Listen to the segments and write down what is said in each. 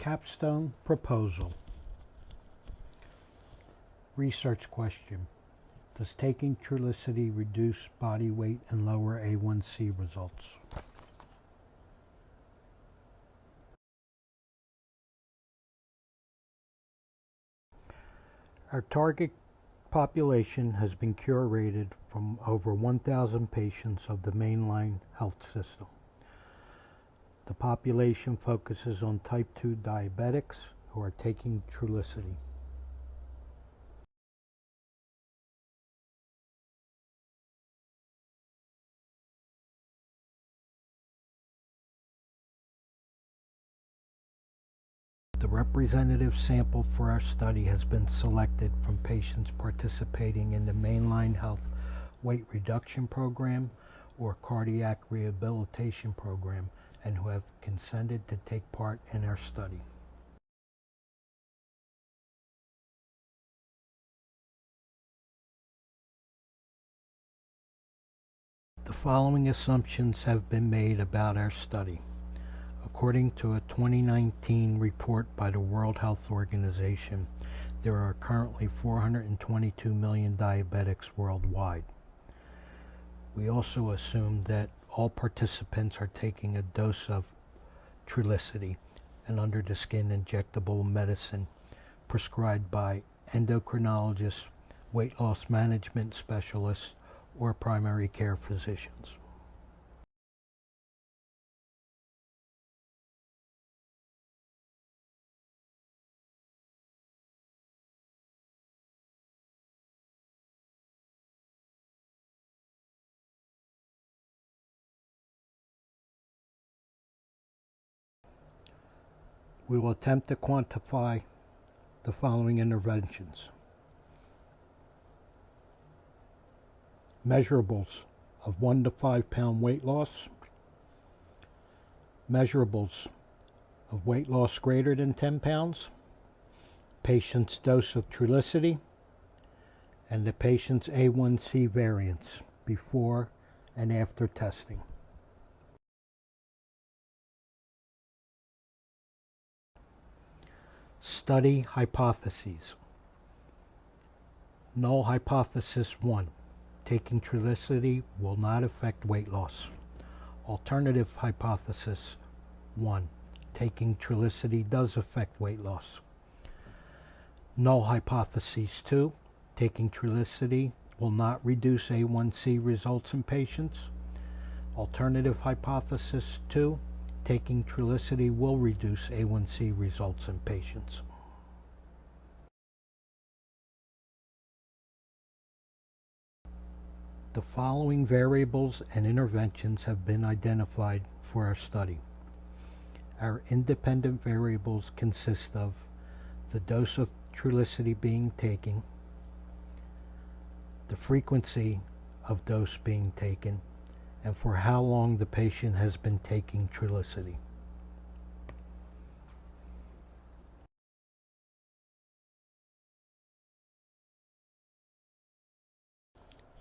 Capstone Proposal. Research question. Does taking Trulicity reduce body weight and lower A1C results? Our target population has been curated from over 1,000 patients of the mainline health system. The population focuses on type 2 diabetics who are taking Trulicity. The representative sample for our study has been selected from patients participating in the Mainline Health Weight Reduction Program or Cardiac Rehabilitation Program and who have consented to take part in our study. The following assumptions have been made about our study. According to a 2019 report by the World Health Organization, there are currently 422 million diabetics worldwide. We also assume that all participants are taking a dose of Trulicity, an under-the-skin injectable medicine prescribed by endocrinologists, weight loss management specialists, or primary care physicians. We will attempt to quantify the following interventions. Measurables of 1 to 5 pound weight loss, measurables of weight loss greater than 10 pounds, patient's dose of Trulicity, and the patient's A1C variance before and after testing. Study hypotheses. Null hypothesis 1. Taking Trulicity will not affect weight loss. Alternative hypothesis 1. Taking Trulicity does affect weight loss. Null hypothesis 2. Taking Trulicity will not reduce A1C results in patients. Alternative hypothesis 2. Taking Trulicity will reduce A1C results in patients. The following variables and interventions have been identified for our study. Our independent variables consist of the dose of Trulicity being taken, the frequency of dose being taken, and for how long the patient has been taking Trulicity.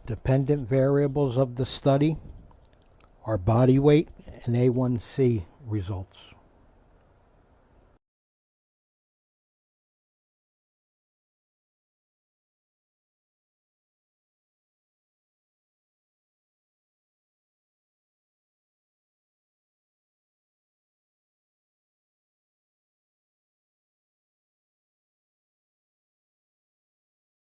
Dependent variables of the study are body weight and A1C results.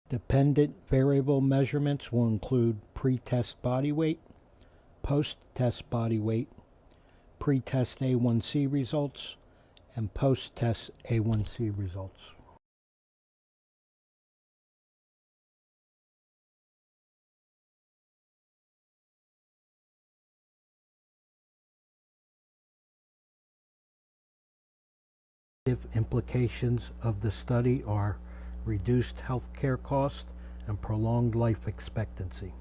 Dependent variable measurements will include pre-test body weight, post-test body weight, pre-test A1C results, and post-test A1C results. Implications of the study are reduced healthcare costs and prolonged life expectancy.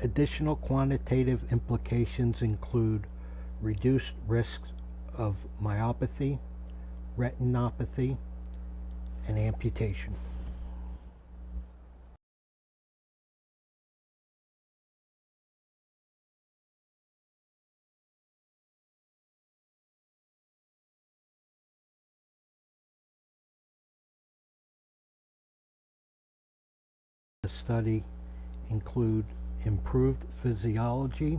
Additional quantitative implications include reduced risks of myopathy, retinopathy, and amputation. The study include improved physiology,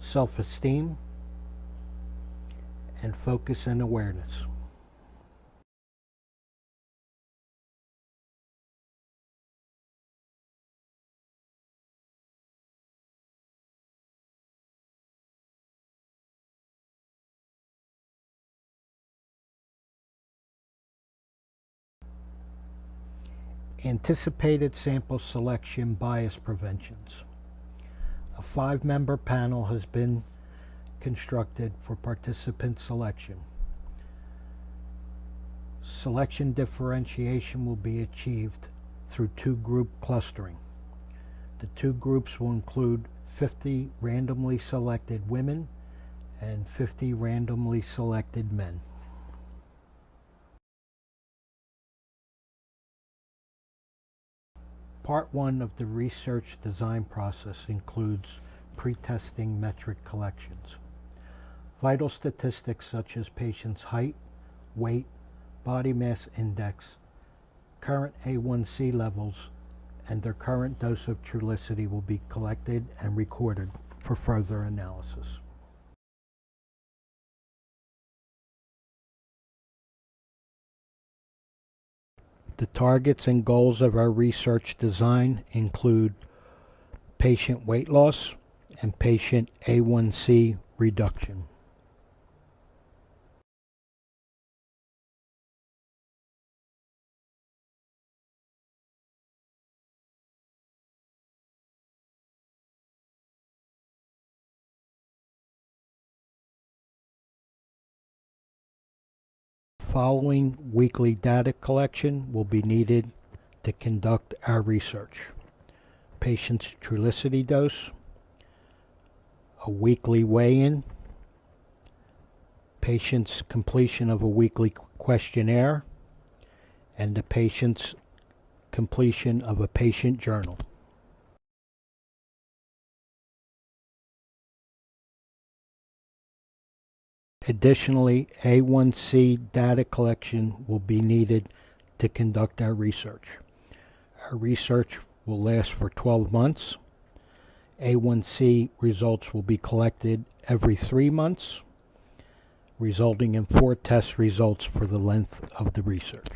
self-esteem, and focus and awareness. Anticipated sample selection bias preventions. A 5-member panel has been constructed for participant selection. Selection differentiation will be achieved through 2-group clustering. The 2 groups will include 50 randomly selected women and 50 randomly selected men. Part 1 of the research design process includes pre-testing metric collections. Vital statistics such as patients' height, weight, body mass index, current A1C levels, and their current dose of Trulicity will be collected and recorded for further analysis. The targets and goals of our research design include patient weight loss and patient A1C reduction. Following weekly data collection will be needed to conduct our research. Patient's Trulicity dose, a weekly weigh-in, patient's completion of a weekly questionnaire, and the patient's completion of a patient journal. Additionally, A1C data collection will be needed to conduct our research. Our research will last for 12 months. A1C results will be collected every 3 months, resulting in 4 test results for the length of the research.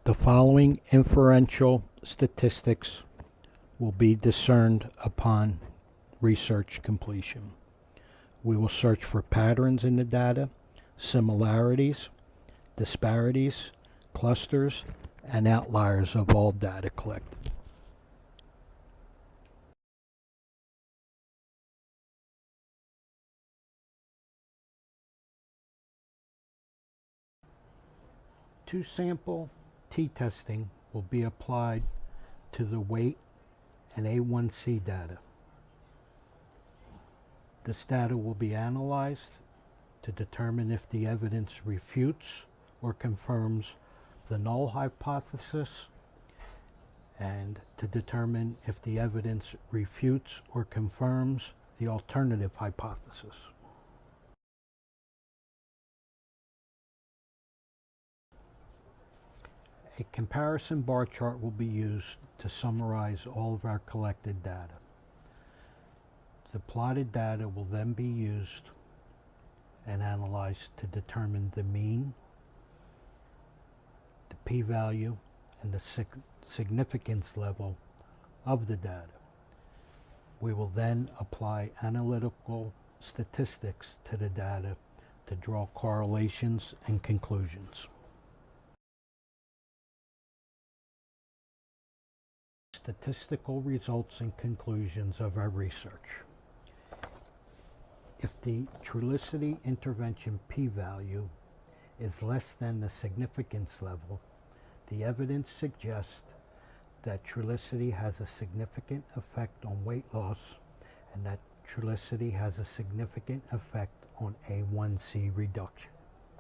The following inferential statistics will be discerned upon research completion. We will search for patterns in the data, similarities, disparities, clusters, and outliers of all data collected. Two-sample t-testing will be applied to the weight and A1C data. This data will be analyzed to determine if the evidence refutes or confirms the null hypothesis, and to determine if the evidence refutes or confirms the alternative hypothesis. A comparison bar chart will be used to summarize all of our collected data. The plotted data will then be used and analyzed to determine the mean, the p-value, and the significance level of the data. We will then apply analytical statistics to the data to draw correlations and conclusions. Statistical results and conclusions of our research. If the Trulicity intervention p-value is less than the significance level, the evidence suggests that Trulicity has a significant effect on weight loss and that Trulicity has a significant effect on A1C reduction.